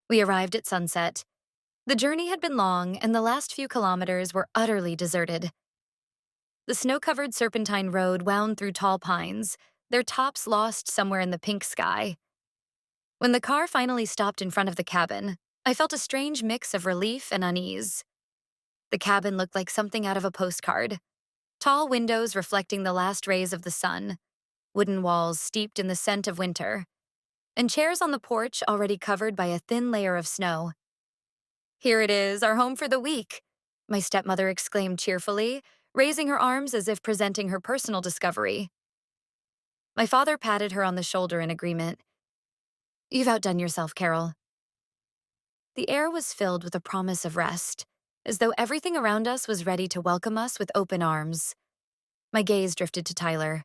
We arrived at sunset. The journey had been long, and the last few kilometers were utterly deserted. The snow-covered serpentine road wound through tall pines, their tops lost somewhere in the pink sky. When the car finally stopped in front of the cabin, I felt a strange mix of relief and unease. The cabin looked like something out of a postcard. Tall windows reflecting the last rays of the sun, wooden walls steeped in the scent of winter, and chairs on the porch already covered by a thin layer of snow. "Here it is, our home for the week," my stepmother exclaimed cheerfully, raising her arms as if presenting her personal discovery. My father patted her on the shoulder in agreement. "You've outdone yourself, Carol." The air was filled with a promise of rest, as though everything around us was ready to welcome us with open arms. My gaze drifted to Tyler.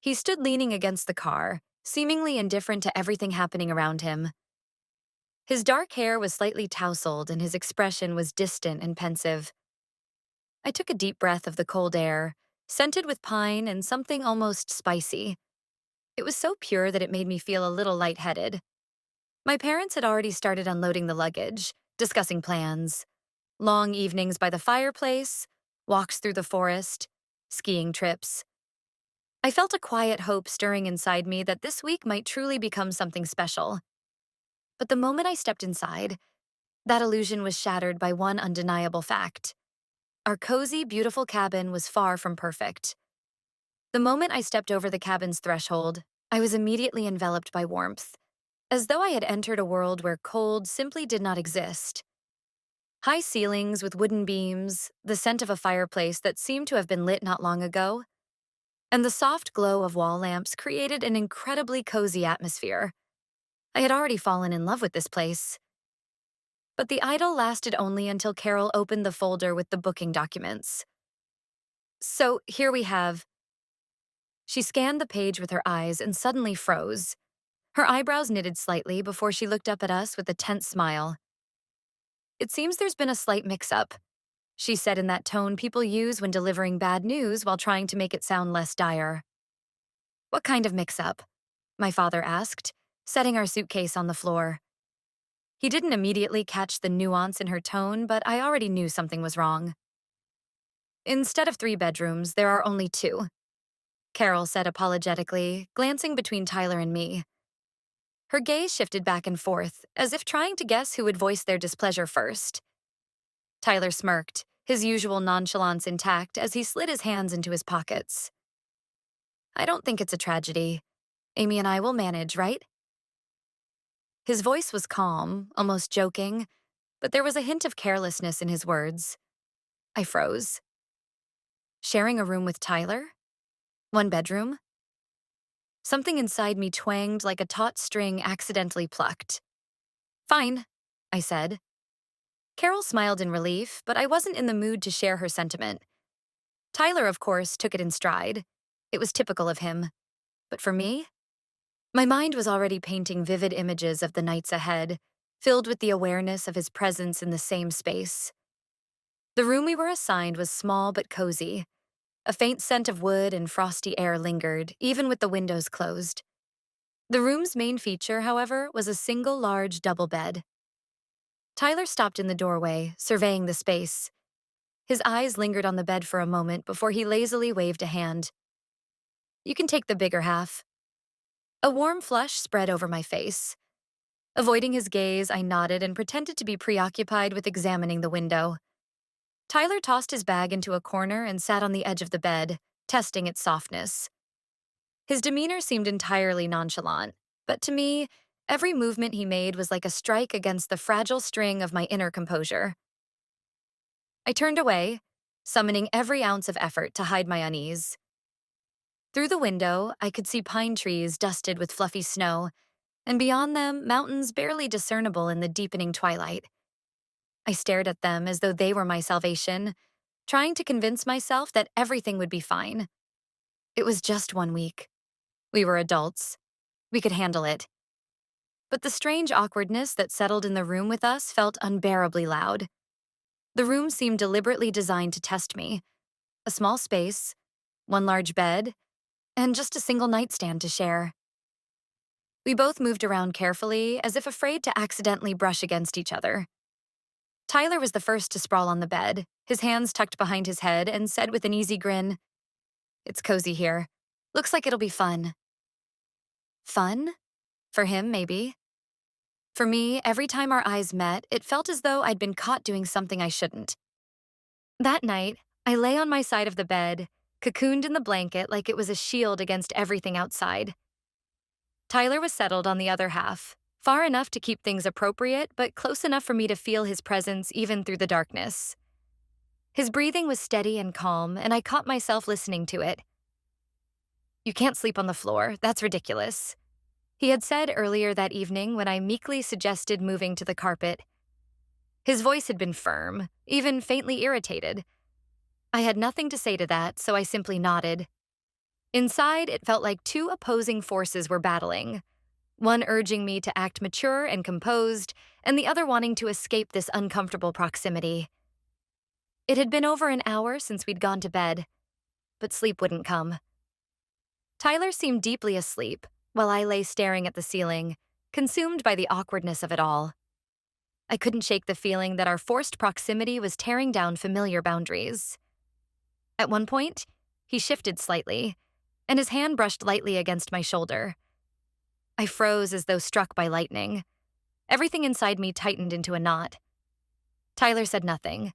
He stood leaning against the car, seemingly indifferent to everything happening around him. His dark hair was slightly tousled and his expression was distant and pensive. I took a deep breath of the cold air, scented with pine and something almost spicy. It was so pure that it made me feel a little lightheaded. My parents had already started unloading the luggage, discussing plans. Long evenings by the fireplace, walks through the forest, skiing trips. I felt a quiet hope stirring inside me that this week might truly become something special. But the moment I stepped inside, that illusion was shattered by one undeniable fact. Our cozy, beautiful cabin was far from perfect. The moment I stepped over the cabin's threshold, I was immediately enveloped by warmth, as though I had entered a world where cold simply did not exist. High ceilings with wooden beams, the scent of a fireplace that seemed to have been lit not long ago, and the soft glow of wall lamps created an incredibly cozy atmosphere. I had already fallen in love with this place. But the idyll lasted only until Carol opened the folder with the booking documents. "So here we have." She scanned the page with her eyes and suddenly froze. Her eyebrows knitted slightly before she looked up at us with a tense smile. "It seems there's been a slight mix-up," she said in that tone people use when delivering bad news while trying to make it sound less dire. "What kind of mix-up?" my father asked, setting our suitcase on the floor. He didn't immediately catch the nuance in her tone, but I already knew something was wrong. "Instead of 3 bedrooms, there are only 2, Carol said apologetically, glancing between Tyler and me. Her gaze shifted back and forth, as if trying to guess who would voice their displeasure first. Tyler smirked, his usual nonchalance intact as he slid his hands into his pockets. "I don't think it's a tragedy. Amy and I will manage, right?" His voice was calm, almost joking, but there was a hint of carelessness in his words. I froze. Sharing a room with Tyler? 1 bedroom? Something inside me twanged like a taut string accidentally plucked. "Fine," I said. Carol smiled in relief, but I wasn't in the mood to share her sentiment. Tyler, of course, took it in stride. It was typical of him. But for me, my mind was already painting vivid images of the nights ahead, filled with the awareness of his presence in the same space. The room we were assigned was small but cozy. A faint scent of wood and frosty air lingered, even with the windows closed. The room's main feature, however, was a single large double bed. Tyler stopped in the doorway, surveying the space. His eyes lingered on the bed for a moment before he lazily waved a hand. "You can take the bigger half." A warm flush spread over my face. Avoiding his gaze, I nodded and pretended to be preoccupied with examining the window. Tyler tossed his bag into a corner and sat on the edge of the bed, testing its softness. His demeanor seemed entirely nonchalant, but to me, every movement he made was like a strike against the fragile string of my inner composure. I turned away, summoning every ounce of effort to hide my unease. Through the window, I could see pine trees dusted with fluffy snow, and beyond them, mountains barely discernible in the deepening twilight. I stared at them as though they were my salvation, trying to convince myself that everything would be fine. It was just 1 week. We were adults. We could handle it. But the strange awkwardness that settled in the room with us felt unbearably loud. The room seemed deliberately designed to test me. A small space, 1 large bed, and just a single nightstand to share. We both moved around carefully, as if afraid to accidentally brush against each other. Tyler was the first to sprawl on the bed, his hands tucked behind his head, and said with an easy grin, "It's cozy here. Looks like it'll be fun." Fun? For him, maybe. For me, every time our eyes met, it felt as though I'd been caught doing something I shouldn't. That night, I lay on my side of the bed, cocooned in the blanket like it was a shield against everything outside. Tyler was settled on the other half, far enough to keep things appropriate, but close enough for me to feel his presence even through the darkness. His breathing was steady and calm, and I caught myself listening to it. "You can't sleep on the floor, that's ridiculous," he had said earlier that evening when I meekly suggested moving to the carpet. His voice had been firm, even faintly irritated. I had nothing to say to that, so I simply nodded. Inside, it felt like two opposing forces were battling, one urging me to act mature and composed, and the other wanting to escape this uncomfortable proximity. It had been over an hour since we'd gone to bed, but sleep wouldn't come. Tyler seemed deeply asleep, while I lay staring at the ceiling, consumed by the awkwardness of it all. I couldn't shake the feeling that our forced proximity was tearing down familiar boundaries. At one point, he shifted slightly, and his hand brushed lightly against my shoulder. I froze as though struck by lightning. Everything inside me tightened into a knot. Tyler said nothing,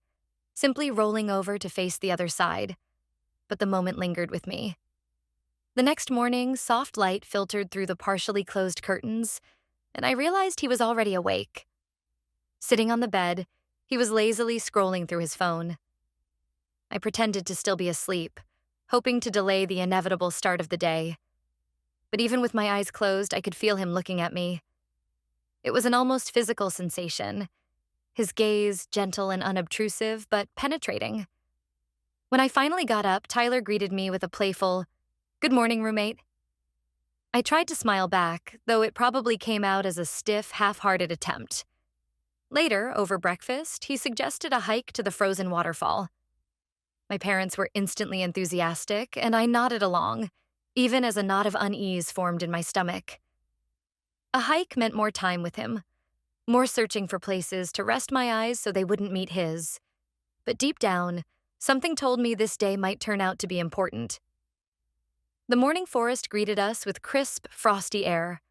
simply rolling over to face the other side, but the moment lingered with me. The next morning, soft light filtered through the partially closed curtains, and I realized he was already awake. Sitting on the bed, he was lazily scrolling through his phone. I pretended to still be asleep, hoping to delay the inevitable start of the day. But even with my eyes closed, I could feel him looking at me. It was an almost physical sensation, his gaze gentle and unobtrusive, but penetrating. When I finally got up, Tyler greeted me with a playful, "Good morning, roommate." I tried to smile back, though it probably came out as a stiff, half-hearted attempt. Later, over breakfast, he suggested a hike to the frozen waterfall. My parents were instantly enthusiastic, and I nodded along, even as a knot of unease formed in my stomach. A hike meant more time with him, more searching for places to rest my eyes so they wouldn't meet his. But deep down, something told me this day might turn out to be important. The morning forest greeted us with crisp, frosty air.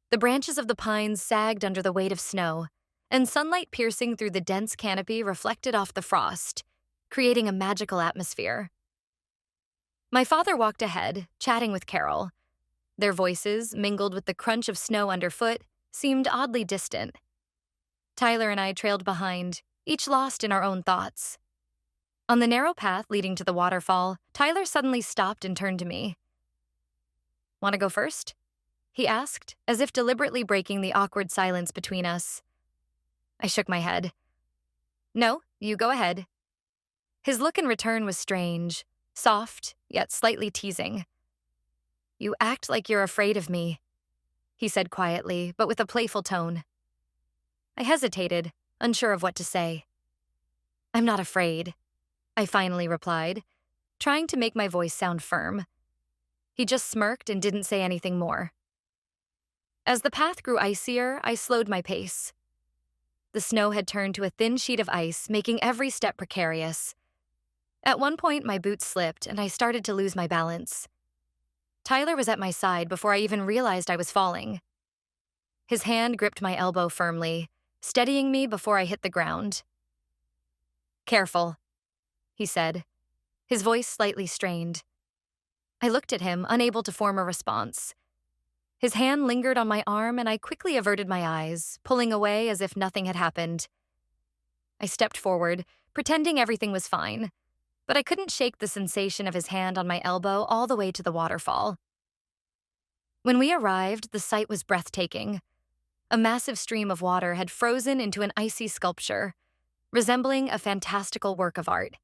The branches of the pines sagged under the weight of snow, and sunlight piercing through the dense canopy reflected off the frost, creating a magical atmosphere. My father walked ahead, chatting with Carol. Their voices, mingled with the crunch of snow underfoot, seemed oddly distant. Tyler and I trailed behind, each lost in our own thoughts. On the narrow path leading to the waterfall, Tyler suddenly stopped and turned to me. "Want to go first?" he asked, as if deliberately breaking the awkward silence between us. I shook my head. "No, you go ahead." His look in return was strange, soft, yet slightly teasing. "You act like you're afraid of me," he said quietly, but with a playful tone. I hesitated, unsure of what to say. "I'm not afraid," I finally replied, trying to make my voice sound firm. He just smirked and didn't say anything more. As the path grew icier, I slowed my pace. The snow had turned to a thin sheet of ice, making every step precarious. At one point, my boots slipped, and I started to lose my balance. Tyler was at my side before I even realized I was falling. His hand gripped my elbow firmly, steadying me before I hit the ground. "Careful," he said, his voice slightly strained. I looked at him, unable to form a response. His hand lingered on my arm, and I quickly averted my eyes, pulling away as if nothing had happened. I stepped forward, pretending everything was fine, but I couldn't shake the sensation of his hand on my elbow all the way to the waterfall. When we arrived, the sight was breathtaking. A massive stream of water had frozen into an icy sculpture, resembling a fantastical work of art.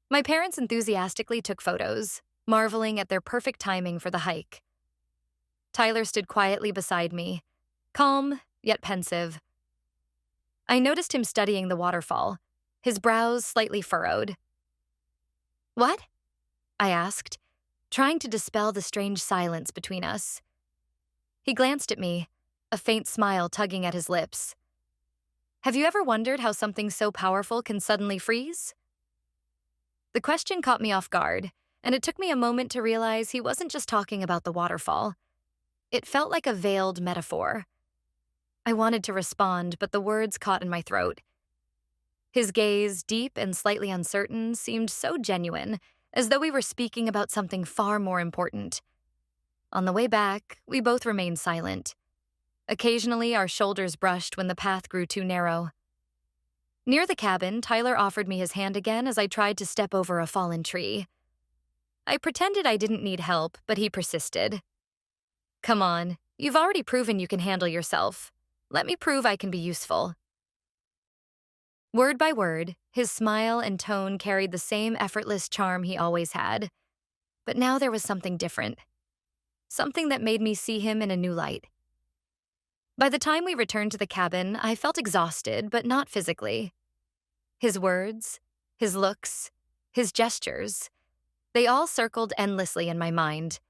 My parents enthusiastically took photos, marveling at their perfect timing for the hike. Tyler stood quietly beside me, calm yet pensive. I noticed him studying the waterfall, his brows slightly furrowed. "What?" I asked, trying to dispel the strange silence between us. He glanced at me, a faint smile tugging at his lips. Have you ever wondered how something so powerful can suddenly freeze? The question caught me off guard, and it took me a moment to realize he wasn't just talking about the waterfall. It felt like a veiled metaphor. I wanted to respond, but the words caught in my throat. His gaze, deep and slightly uncertain, seemed so genuine, as though we were speaking about something far more important. On the way back, we both remained silent. Occasionally, our shoulders brushed when the path grew too narrow. Near the cabin, Tyler offered me his hand again as I tried to step over a fallen tree. I pretended I didn't need help, but he persisted. Come on, you've already proven you can handle yourself. Let me prove I can be useful. Word by word, his smile and tone carried the same effortless charm he always had. But now there was something different. Something that made me see him in a new light. By the time we returned to the cabin, I felt exhausted, but not physically. His words, his looks, his gestures, they all circled endlessly in my mind.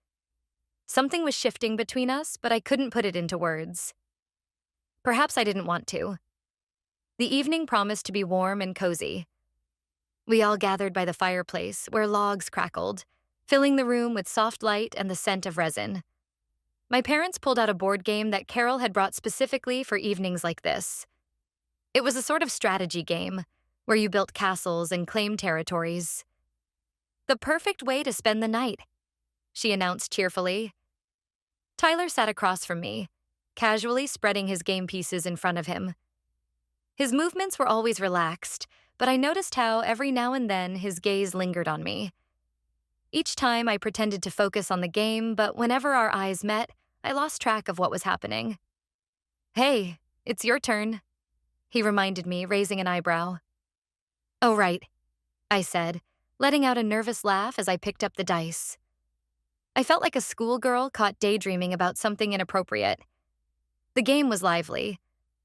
Something was shifting between us, but I couldn't put it into words. Perhaps I didn't want to. The evening promised to be warm and cozy. We all gathered by the fireplace, where logs crackled, filling the room with soft light and the scent of resin. My parents pulled out a board game that Carol had brought specifically for evenings like this. It was a sort of strategy game, where you built castles and claimed territories. The perfect way to spend the night, she announced cheerfully. Tyler sat across from me, casually spreading his game pieces in front of him. His movements were always relaxed, but I noticed how every now and then his gaze lingered on me. Each time I pretended to focus on the game, but whenever our eyes met, I lost track of what was happening. Hey, it's your turn, he reminded me, raising an eyebrow. Oh, right, I said, letting out a nervous laugh as I picked up the dice. I felt like a schoolgirl caught daydreaming about something inappropriate. The game was lively.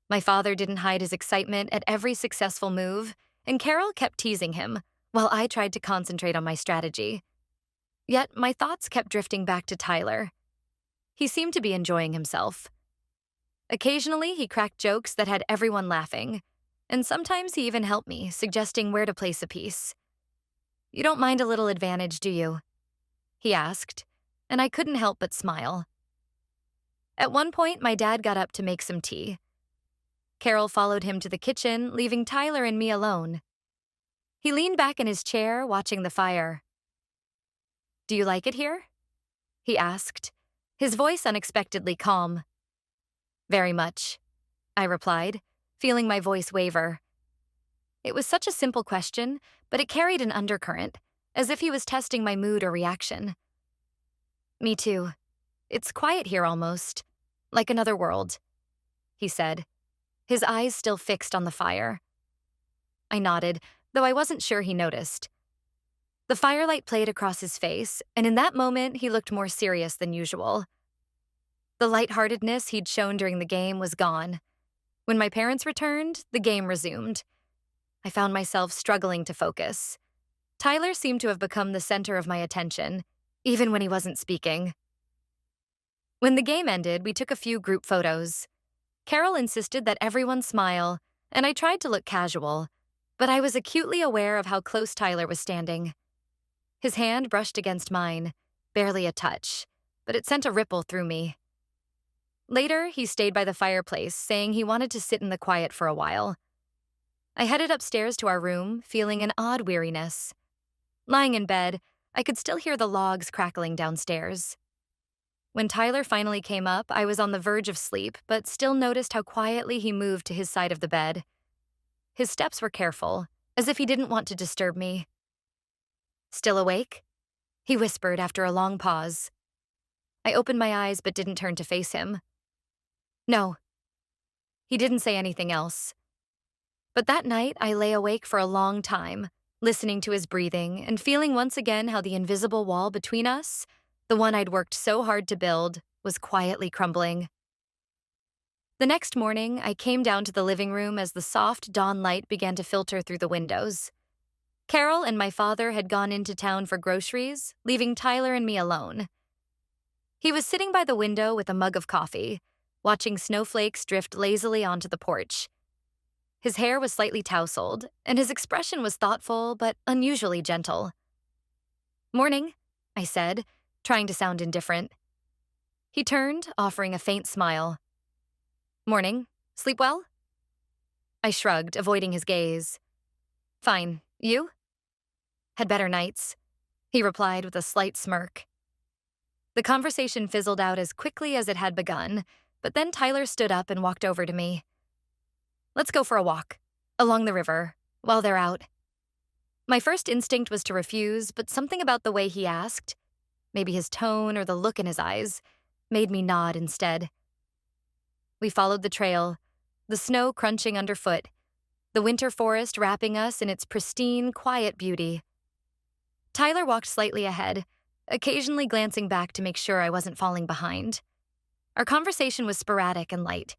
My father didn't hide his excitement at every successful move, and Carol kept teasing him, while I tried to concentrate on my strategy. Yet my thoughts kept drifting back to Tyler. He seemed to be enjoying himself. Occasionally, he cracked jokes that had everyone laughing, and sometimes he even helped me, suggesting where to place a piece. You don't mind a little advantage, do you? He asked, and I couldn't help but smile. At one point, my dad got up to make some tea. Carol followed him to the kitchen, leaving Tyler and me alone. He leaned back in his chair, watching the fire. Do you like it here? He asked, his voice unexpectedly calm. Very much, I replied, feeling my voice waver. It was such a simple question, but it carried an undercurrent, as if he was testing my mood or reaction. Me too. It's quiet here almost, like another world, he said, his eyes still fixed on the fire. I nodded, though I wasn't sure he noticed. The firelight played across his face, and in that moment he looked more serious than usual. The lightheartedness he'd shown during the game was gone. When my parents returned, the game resumed. I found myself struggling to focus. Tyler seemed to have become the center of my attention, even when he wasn't speaking. When the game ended, we took a few group photos. Carol insisted that everyone smile, and I tried to look casual, but I was acutely aware of how close Tyler was standing. His hand brushed against mine, barely a touch, but it sent a ripple through me. Later, he stayed by the fireplace, saying he wanted to sit in the quiet for a while. I headed upstairs to our room, feeling an odd weariness. Lying in bed, I could still hear the logs crackling downstairs. When Tyler finally came up, I was on the verge of sleep, but still noticed how quietly he moved to his side of the bed. His steps were careful, as if he didn't want to disturb me. Still awake? He whispered after a long pause. I opened my eyes but didn't turn to face him. No. He didn't say anything else. But that night, I lay awake for a long time, listening to his breathing and feeling once again how the invisible wall between us, the one I'd worked so hard to build, was quietly crumbling. The next morning, I came down to the living room as the soft dawn light began to filter through the windows. Carol and my father had gone into town for groceries, leaving Tyler and me alone. He was sitting by the window with a mug of coffee, watching snowflakes drift lazily onto the porch. His hair was slightly tousled, and his expression was thoughtful but unusually gentle. "Morning," I said, trying to sound indifferent. He turned, offering a faint smile. "Morning. Sleep well?" I shrugged, avoiding his gaze. "Fine. You?" "Had better nights," he replied with a slight smirk. The conversation fizzled out as quickly as it had begun, but then Tyler stood up and walked over to me. "Let's go for a walk, along the river, while they're out." My first instinct was to refuse, but something about the way he asked, maybe his tone or the look in his eyes, made me nod instead. We followed the trail, the snow crunching underfoot, the winter forest wrapping us in its pristine, quiet beauty. Tyler walked slightly ahead, occasionally glancing back to make sure I wasn't falling behind. Our conversation was sporadic and light.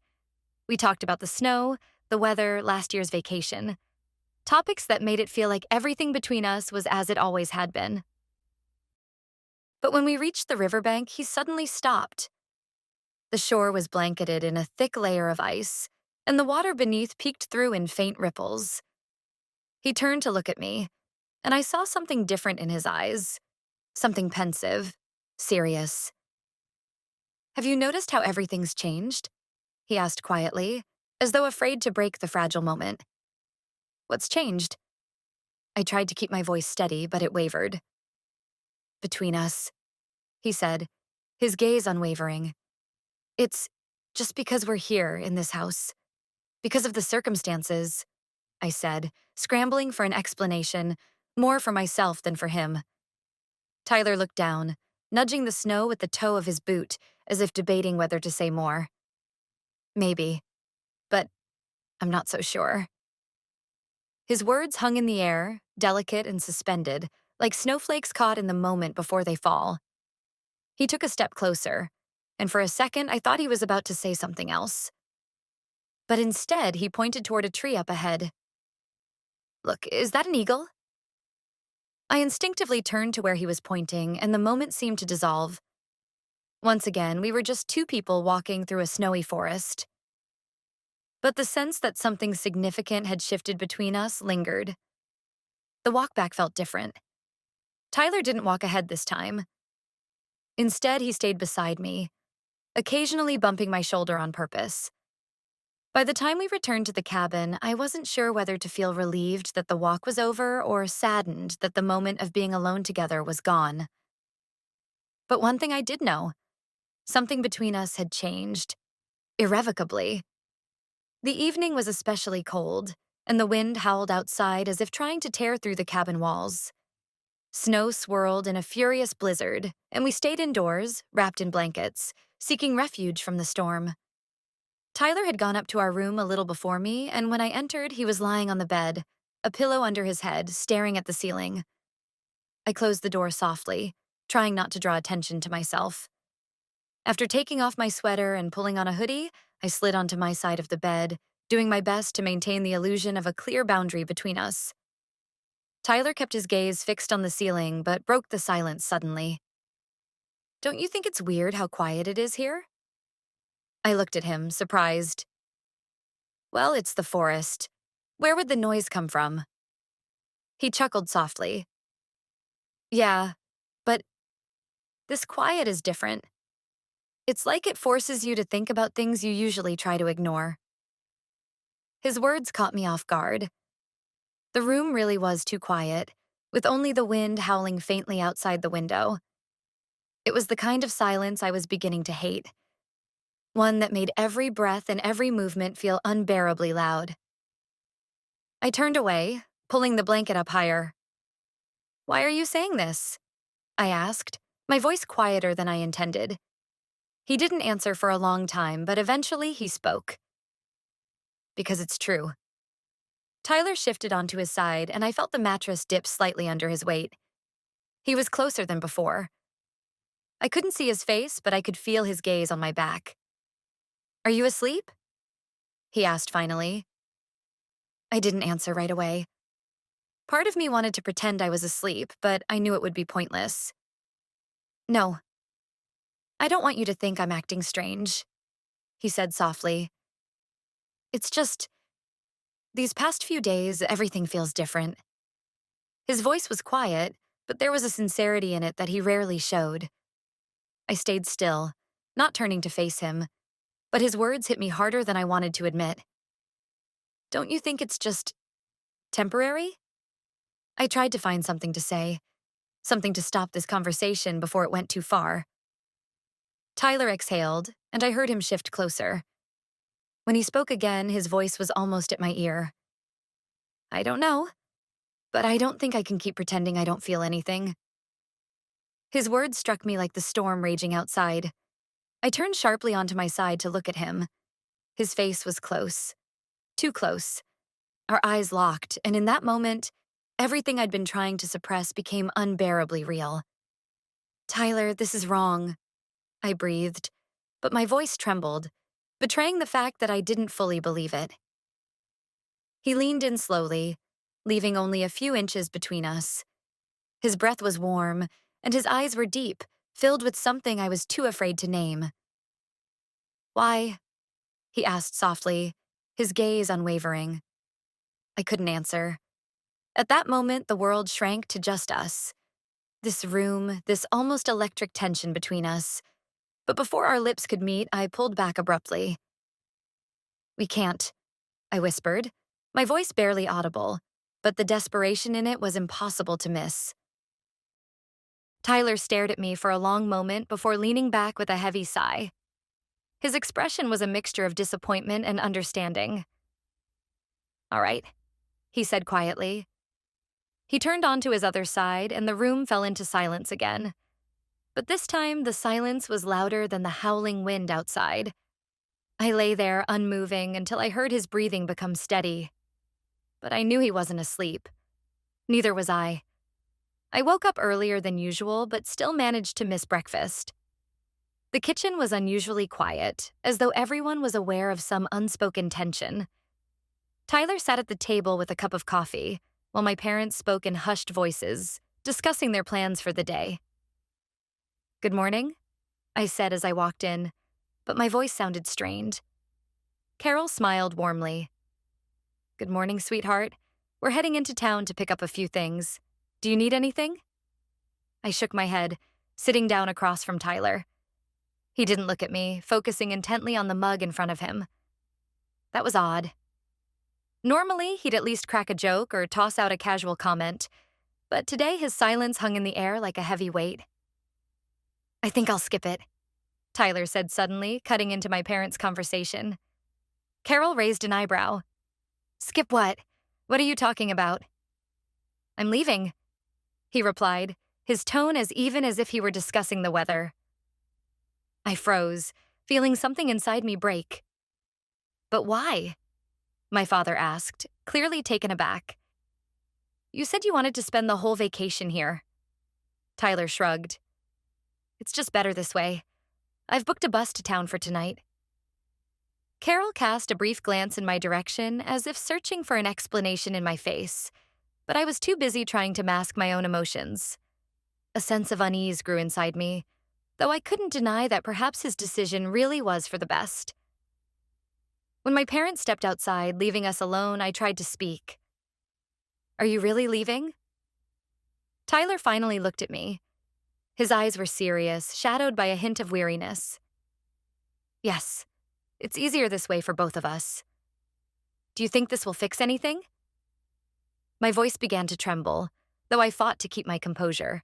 We talked about the snow, the weather, last year's vacation. Topics that made it feel like everything between us was as it always had been. But when we reached the riverbank, he suddenly stopped. The shore was blanketed in a thick layer of ice, and the water beneath peeked through in faint ripples. He turned to look at me, and I saw something different in his eyes, something pensive, serious. "Have you noticed how everything's changed?" he asked quietly, as though afraid to break the fragile moment. "What's changed?" I tried to keep my voice steady, but it wavered. "Between us," he said, his gaze unwavering. "It's just because we're here in this house. Because of the circumstances," I said, scrambling for an explanation, more for myself than for him. Tyler looked down, nudging the snow with the toe of his boot, as if debating whether to say more. "Maybe, but I'm not so sure." His words hung in the air, delicate and suspended, like snowflakes caught in the moment before they fall. He took a step closer, and for a second I thought he was about to say something else. But instead, he pointed toward a tree up ahead. "Look, is that an eagle?" I instinctively turned to where he was pointing, and the moment seemed to dissolve. Once again, we were just two people walking through a snowy forest. But the sense that something significant had shifted between us lingered. The walk back felt different. Tyler didn't walk ahead this time. Instead, he stayed beside me, occasionally bumping my shoulder on purpose. By the time we returned to the cabin, I wasn't sure whether to feel relieved that the walk was over or saddened that the moment of being alone together was gone. But one thing I did know, something between us had changed, irrevocably. The evening was especially cold, and the wind howled outside as if trying to tear through the cabin walls. Snow swirled in a furious blizzard, and we stayed indoors, wrapped in blankets, seeking refuge from the storm. Tyler had gone up to our room a little before me, and when I entered, he was lying on the bed, a pillow under his head, staring at the ceiling. I closed the door softly, trying not to draw attention to myself. After taking off my sweater and pulling on a hoodie, I slid onto my side of the bed, doing my best to maintain the illusion of a clear boundary between us. Tyler kept his gaze fixed on the ceiling, but broke the silence suddenly. "Don't you think it's weird how quiet it is here?" I looked at him, surprised. "Well, it's the forest. Where would the noise come from?" He chuckled softly. "Yeah, but this quiet is different. It's like it forces you to think about things you usually try to ignore." His words caught me off guard. The room really was too quiet, with only the wind howling faintly outside the window. It was the kind of silence I was beginning to hate. One that made every breath and every movement feel unbearably loud. I turned away, pulling the blanket up higher. "Why are you saying this?" I asked, my voice quieter than I intended. He didn't answer for a long time, but eventually he spoke. "Because it's true." Tyler shifted onto his side, and I felt the mattress dip slightly under his weight. He was closer than before. I couldn't see his face, but I could feel his gaze on my back. "Are you asleep?" he asked finally. I didn't answer right away. Part of me wanted to pretend I was asleep, but I knew it would be pointless. "No." I don't want you to think I'm acting strange, he said softly. It's just, these past few days, everything feels different. His voice was quiet, but there was a sincerity in it that he rarely showed. I stayed still, not turning to face him, but his words hit me harder than I wanted to admit. Don't you think it's just temporary? I tried to find something to say, something to stop this conversation before it went too far. Tyler exhaled, and I heard him shift closer. When he spoke again, his voice was almost at my ear. I don't know, but I don't think I can keep pretending I don't feel anything. His words struck me like the storm raging outside. I turned sharply onto my side to look at him. His face was close. Too close. Our eyes locked, and in that moment, everything I'd been trying to suppress became unbearably real. Tyler, this is wrong, I breathed, but my voice trembled, betraying the fact that I didn't fully believe it. He leaned in slowly, leaving only a few inches between us. His breath was warm, and his eyes were deep, filled with something I was too afraid to name. Why? He asked softly, his gaze unwavering. I couldn't answer. At that moment, the world shrank to just us. This room, this almost electric tension between us. But before our lips could meet, I pulled back abruptly. We can't, I whispered, my voice barely audible, but the desperation in it was impossible to miss. Tyler stared at me for a long moment before leaning back with a heavy sigh. His expression was a mixture of disappointment and understanding. All right, he said quietly. He turned onto his other side, and the room fell into silence again. But this time, the silence was louder than the howling wind outside. I lay there, unmoving, until I heard his breathing become steady. But I knew he wasn't asleep. Neither was I. I woke up earlier than usual, but still managed to miss breakfast. The kitchen was unusually quiet, as though everyone was aware of some unspoken tension. Tyler sat at the table with a cup of coffee, while my parents spoke in hushed voices, discussing their plans for the day. Good morning, I said as I walked in, but my voice sounded strained. Carol smiled warmly. Good morning, sweetheart. We're heading into town to pick up a few things. Do you need anything? I shook my head, sitting down across from Tyler. He didn't look at me, focusing intently on the mug in front of him. That was odd. Normally, he'd at least crack a joke or toss out a casual comment, but today his silence hung in the air like a heavy weight. I think I'll skip it, Tyler said suddenly, cutting into my parents' conversation. Carol raised an eyebrow. Skip what? What are you talking about? I'm leaving, he replied, his tone as even as if he were discussing the weather. I froze, feeling something inside me break. But why? My father asked, clearly taken aback. You said you wanted to spend the whole vacation here. Tyler shrugged. It's just better this way. I've booked a bus to town for tonight. Carol cast a brief glance in my direction as if searching for an explanation in my face, but I was too busy trying to mask my own emotions. A sense of unease grew inside me, though I couldn't deny that perhaps his decision really was for the best. When my parents stepped outside, leaving us alone, I tried to speak. Are you really leaving? Tyler finally looked at me. His eyes were serious, shadowed by a hint of weariness. Yes, it's easier this way for both of us. Do you think this will fix anything? My voice began to tremble, though I fought to keep my composure.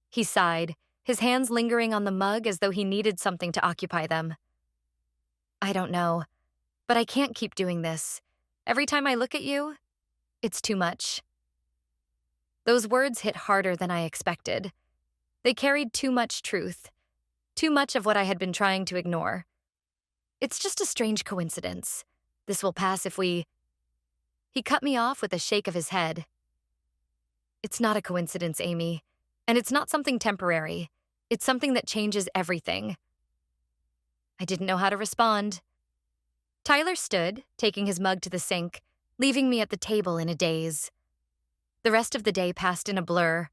He sighed, his hands lingering on the mug as though he needed something to occupy them. I don't know, but I can't keep doing this. Every time I look at you, it's too much. Those words hit harder than I expected. They carried too much truth, too much of what I had been trying to ignore. It's just a strange coincidence. This will pass if we... He cut me off with a shake of his head. It's not a coincidence, Amy, and it's not something temporary. It's something that changes everything. I didn't know how to respond. Tyler stood, taking his mug to the sink, leaving me at the table in a daze. The rest of the day passed in a blur.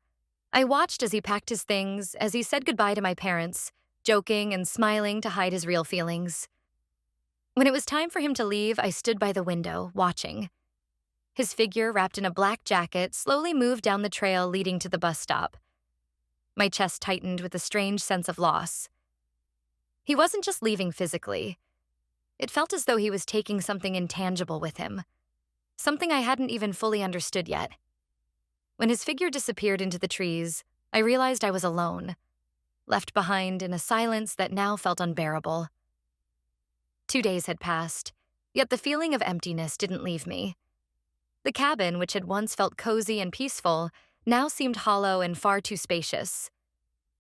I watched as he packed his things, as he said goodbye to my parents, joking and smiling to hide his real feelings. When it was time for him to leave, I stood by the window, watching. His figure, wrapped in a black jacket, slowly moved down the trail leading to the bus stop. My chest tightened with a strange sense of loss. He wasn't just leaving physically. It felt as though he was taking something intangible with him, something I hadn't even fully understood yet. When his figure disappeared into the trees, I realized I was alone, left behind in a silence that now felt unbearable. 2 days had passed, yet the feeling of emptiness didn't leave me. The cabin, which had once felt cozy and peaceful, now seemed hollow and far too spacious.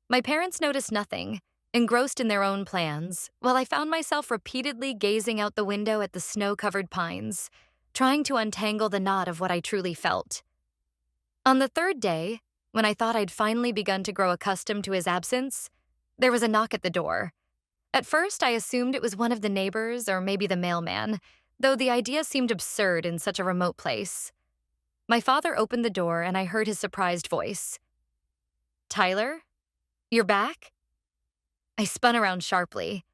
My parents noticed nothing, engrossed in their own plans, while I found myself repeatedly gazing out the window at the snow-covered pines, trying to untangle the knot of what I truly felt. On the third day, when I thought I'd finally begun to grow accustomed to his absence, there was a knock at the door. At first, I assumed it was one of the neighbors or maybe the mailman, though the idea seemed absurd in such a remote place. My father opened the door and I heard his surprised voice. "Tyler? You're back?" I spun around sharply.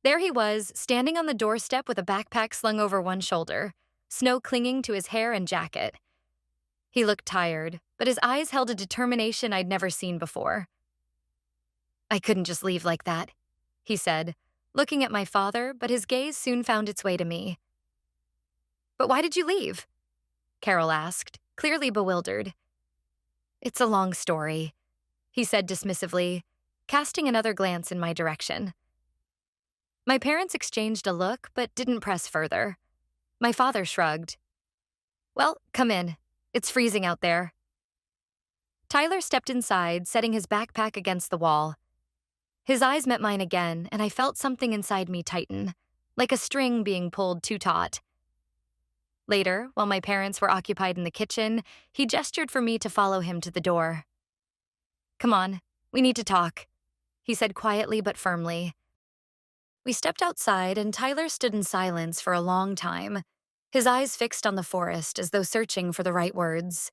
There he was, standing on the doorstep with a backpack slung over one shoulder, snow clinging to his hair and jacket. He looked tired, but his eyes held a determination I'd never seen before. "I couldn't just leave like that," he said, looking at my father, but his gaze soon found its way to me. "But why did you leave?" Carol asked, clearly bewildered. "It's a long story," he said dismissively, casting another glance in my direction. My parents exchanged a look, but didn't press further. My father shrugged. "Well, come in. It's freezing out there." Tyler stepped inside, setting his backpack against the wall. His eyes met mine again, and I felt something inside me tighten, like a string being pulled too taut. Later, while my parents were occupied in the kitchen, he gestured for me to follow him to the door. "Come on, we need to talk," he said quietly but firmly. We stepped outside, and Tyler stood in silence for a long time, his eyes fixed on the forest as though searching for the right words.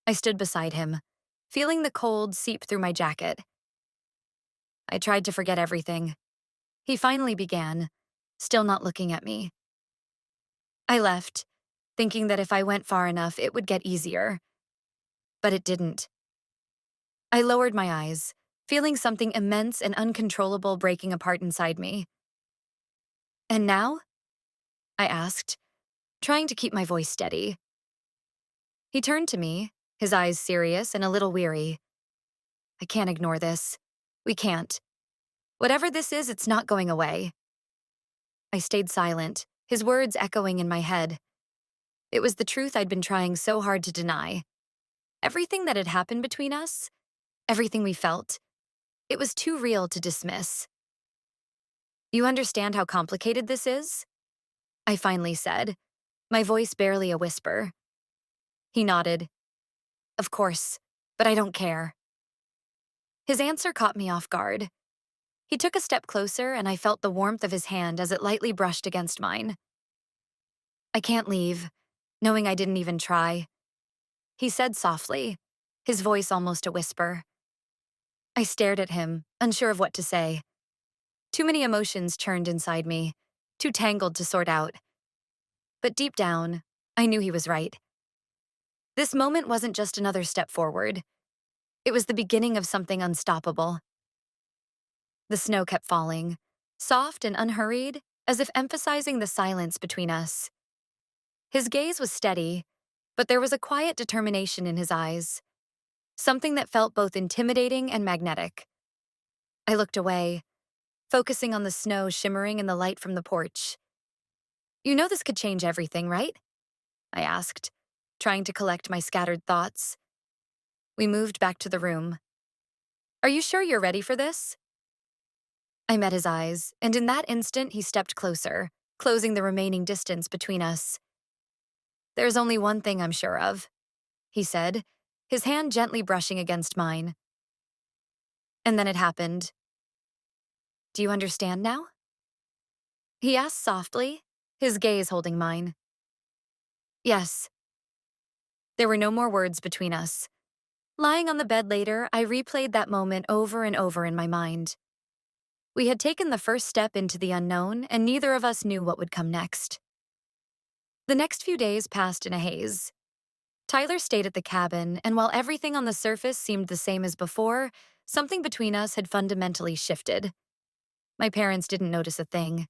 I stood beside him, feeling the cold seep through my jacket. "I tried to forget everything," he finally began, still not looking at me. I left, thinking that if I went far enough, it would get easier. But it didn't. I lowered my eyes, feeling something immense and uncontrollable breaking apart inside me. "And now?" I asked, trying to keep my voice steady. He turned to me, his eyes serious and a little weary. "I can't ignore this. We can't. Whatever this is, it's not going away." I stayed silent, his words echoing in my head. It was the truth I'd been trying so hard to deny. Everything that had happened between us, everything we felt, it was too real to dismiss. "You understand how complicated this is?" I finally said, my voice barely a whisper. He nodded. "Of course, but I don't care." His answer caught me off guard. He took a step closer, and I felt the warmth of his hand as it lightly brushed against mine. "I can't leave, knowing I didn't even try," he said softly, his voice almost a whisper. I stared at him, unsure of what to say. Too many emotions churned inside me, too tangled to sort out. But deep down, I knew he was right. This moment wasn't just another step forward. It was the beginning of something unstoppable. The snow kept falling, soft and unhurried, as if emphasizing the silence between us. His gaze was steady, but there was a quiet determination in his eyes, something that felt both intimidating and magnetic. I looked away, focusing on the snow shimmering in the light from the porch. "You know this could change everything, right?" I asked, trying to collect my scattered thoughts. We moved back to the room. "Are you sure you're ready for this?" I met his eyes, and in that instant he stepped closer, closing the remaining distance between us. "There's only one thing I'm sure of," he said, his hand gently brushing against mine. And then it happened. "Do you understand now?" he asked softly, his gaze holding mine. "Yes." There were no more words between us. Lying on the bed later, I replayed that moment over and over in my mind. We had taken the first step into the unknown, and neither of us knew what would come next. The next few days passed in a haze. Tyler stayed at the cabin, and while everything on the surface seemed the same as before, something between us had fundamentally shifted. My parents didn't notice a thing.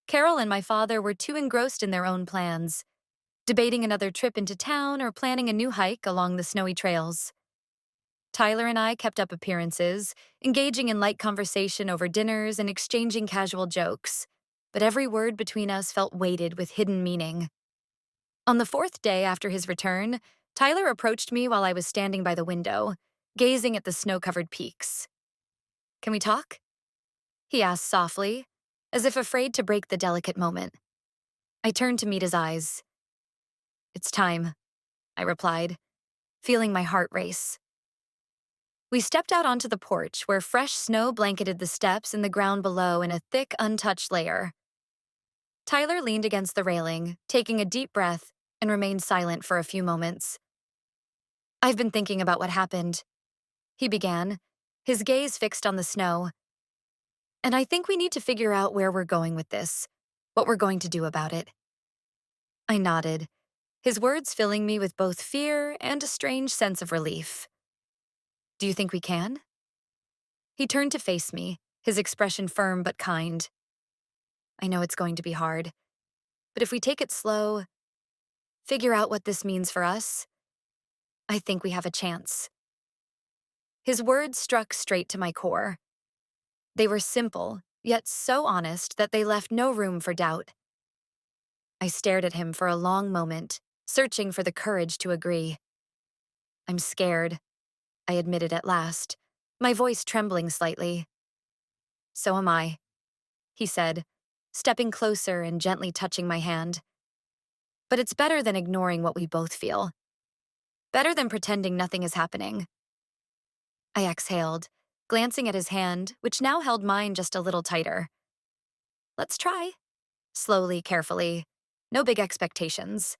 Carol and my father were too engrossed in their own plans, debating another trip into town or planning a new hike along the snowy trails. Tyler and I kept up appearances, engaging in light conversation over dinners and exchanging casual jokes, but every word between us felt weighted with hidden meaning. On the fourth day after his return, Tyler approached me while I was standing by the window, gazing at the snow-covered peaks. "Can we talk?" he asked softly, as if afraid to break the delicate moment. I turned to meet his eyes. "It's time," I replied, feeling my heart race. We stepped out onto the porch where fresh snow blanketed the steps and the ground below in a thick, untouched layer. Tyler leaned against the railing, taking a deep breath, and remained silent for a few moments. "I've been thinking about what happened," he began, his gaze fixed on the snow. "And I think we need to figure out where we're going with this, what we're going to do about it." I nodded, his words filling me with both fear and a strange sense of relief. "Do you think we can?" He turned to face me, his expression firm but kind. "I know it's going to be hard, but if we take it slow, figure out what this means for us, I think we have a chance." His words struck straight to my core. They were simple, yet so honest that they left no room for doubt. I stared at him for a long moment, searching for the courage to agree. "I'm scared," I admitted at last, my voice trembling slightly. "So am I," he said, stepping closer and gently touching my hand. "But it's better than ignoring what we both feel. Better than pretending nothing is happening." I exhaled, glancing at his hand, which now held mine just a little tighter. "Let's try." Slowly, carefully. No big expectations.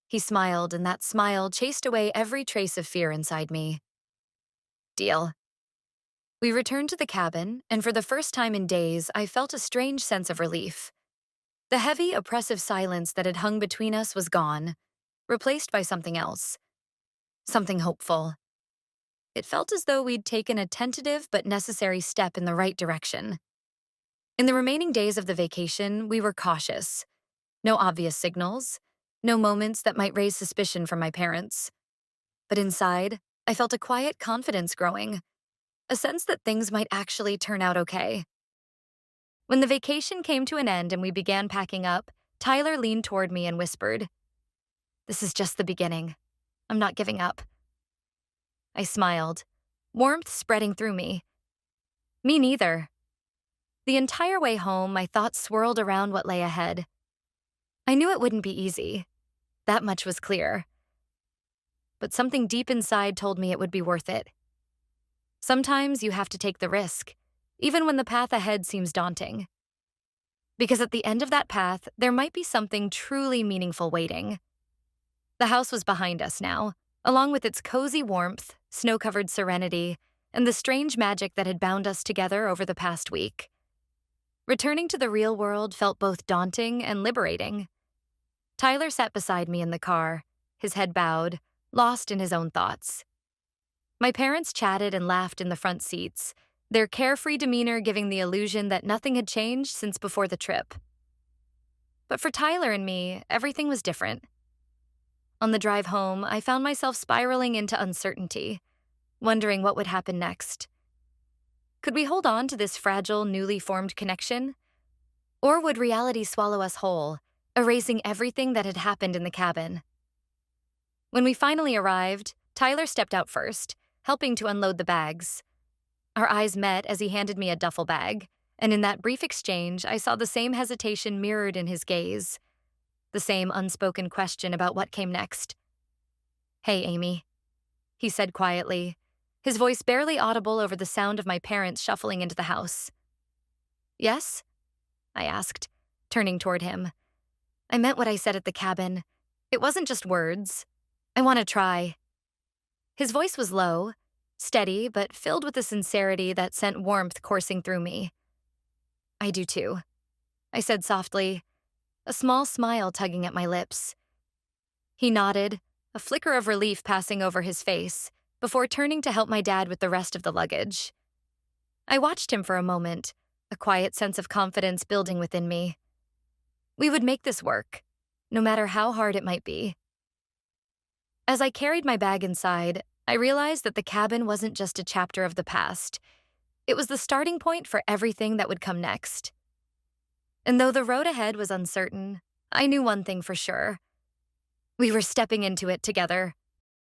He smiled, and that smile chased away every trace of fear inside me. "Deal." We returned to the cabin, and for the first time in days, I felt a strange sense of relief. The heavy, oppressive silence that had hung between us was gone, replaced by something else. Something hopeful. It felt as though we'd taken a tentative but necessary step in the right direction. In the remaining days of the vacation, we were cautious. No obvious signals, no moments that might raise suspicion from my parents. But inside, I felt a quiet confidence growing, a sense that things might actually turn out okay. When the vacation came to an end and we began packing up, Tyler leaned toward me and whispered, "This is just the beginning. I'm not giving up." I smiled, warmth spreading through me. "Me neither." The entire way home, my thoughts swirled around what lay ahead. I knew it wouldn't be easy. That much was clear. But something deep inside told me it would be worth it. Sometimes you have to take the risk, even when the path ahead seems daunting. Because at the end of that path, there might be something truly meaningful waiting. The house was behind us now, along with its cozy warmth, snow-covered serenity, and the strange magic that had bound us together over the past week. Returning to the real world felt both daunting and liberating. Tyler sat beside me in the car, his head bowed, lost in his own thoughts. My parents chatted and laughed in the front seats, their carefree demeanor giving the illusion that nothing had changed since before the trip. But for Tyler and me, everything was different. On the drive home, I found myself spiraling into uncertainty, wondering what would happen next. Could we hold on to this fragile, newly formed connection? Or would reality swallow us whole, erasing everything that had happened in the cabin? When we finally arrived, Tyler stepped out first, helping to unload the bags. Our eyes met as he handed me a duffel bag, and in that brief exchange, I saw the same hesitation mirrored in his gaze, the same unspoken question about what came next. "Hey, Amy," he said quietly, his voice barely audible over the sound of my parents shuffling into the house. "Yes?" I asked, turning toward him. I meant what I said at the cabin. It wasn't just words. I want to try. His voice was low, steady but filled with a sincerity that sent warmth coursing through me. "I do too," I said softly, a small smile tugging at my lips. He nodded, a flicker of relief passing over his face, before turning to help my dad with the rest of the luggage. I watched him for a moment, a quiet sense of confidence building within me. We would make this work, no matter how hard it might be. As I carried my bag inside, I realized that the cabin wasn't just a chapter of the past. It was the starting point for everything that would come next. And though the road ahead was uncertain, I knew one thing for sure. We were stepping into it together,